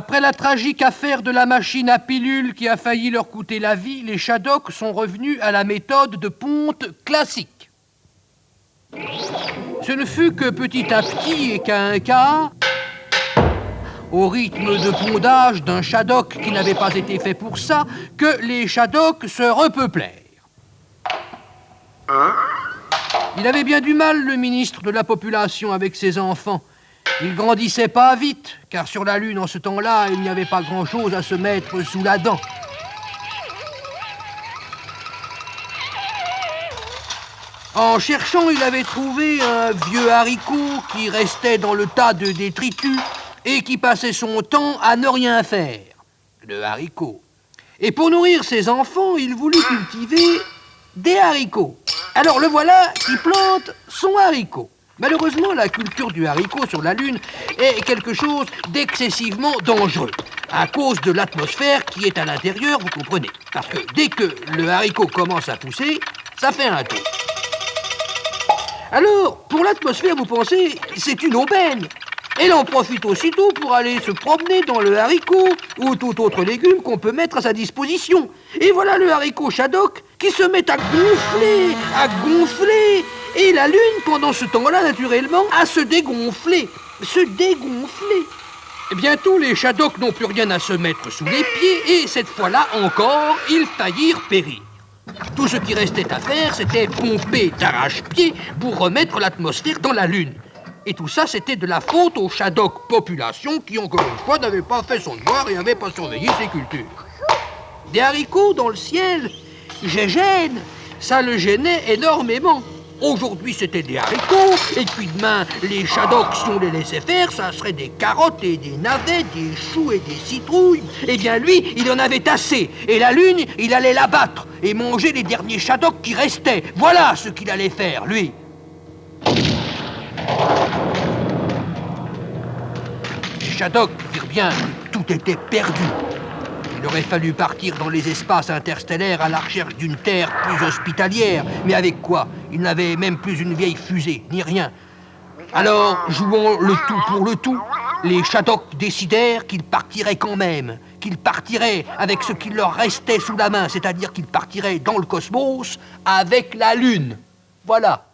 Après la tragique affaire de la machine à pilules qui a failli leur coûter la vie, les Shadocks sont revenus à la méthode de ponte classique. Ce ne fut que petit à petit et qu'à un cas, au rythme de pondage d'un Shadok qui n'avait pas été fait pour ça, que les Shadocks se repeuplèrent. Il avait bien du mal, le ministre de la Population, avec ses enfants. Il grandissait pas vite, car sur la Lune, en ce temps-là, il n'y avait pas grand-chose à se mettre sous la dent. En cherchant, il avait trouvé un vieux haricot qui restait dans le tas de détritus et qui passait son temps à ne rien faire. Le haricot. Et pour nourrir ses enfants, il voulut cultiver des haricots. Alors le voilà qui plante son haricot. Malheureusement, la culture du haricot sur la Lune est quelque chose d'excessivement dangereux, à cause de l'atmosphère qui est à l'intérieur, vous comprenez. Parce que dès que le haricot commence à pousser, ça fait un tour. Alors, pour l'atmosphère, vous pensez, c'est une aubaine. Elle en profite aussitôt pour aller se promener dans le haricot ou tout autre légume qu'on peut mettre à sa disposition. Et voilà le haricot Shadok qui se met à gonfler, et la Lune, pendant ce temps-là, naturellement, à se dégonfler. Et bientôt, les Shadocks n'ont plus rien à se mettre sous les pieds, et cette fois-là encore, ils faillirent périr. Tout ce qui restait à faire, c'était pomper d'arrache-pied pour remettre l'atmosphère dans la Lune. Et tout ça, c'était de la faute aux Shadok population qui, encore une fois, n'avait pas fait son devoir et n'avait pas surveillé ses cultures. Des haricots dans le ciel, gêne, ça le gênait énormément. Aujourd'hui, c'était des haricots, et puis demain, les Shadocks, si on les laissait faire, ça serait des carottes et des navets, des choux et des citrouilles. Eh bien, lui, il en avait assez, et la Lune, il allait l'abattre et manger les derniers Shadocks qui restaient. Voilà ce qu'il allait faire, lui. Les Shadocks dirent bien que tout était perdu. Il aurait fallu partir dans les espaces interstellaires à la recherche d'une Terre plus hospitalière. Mais avec quoi? Ils n'avaient même plus une vieille fusée, ni rien. Alors, jouant le tout pour le tout, les Shadocks décidèrent qu'ils partiraient quand même. Qu'ils partiraient avec ce qu'il leur restait sous la main, c'est-à-dire qu'ils partiraient dans le cosmos avec la Lune. Voilà.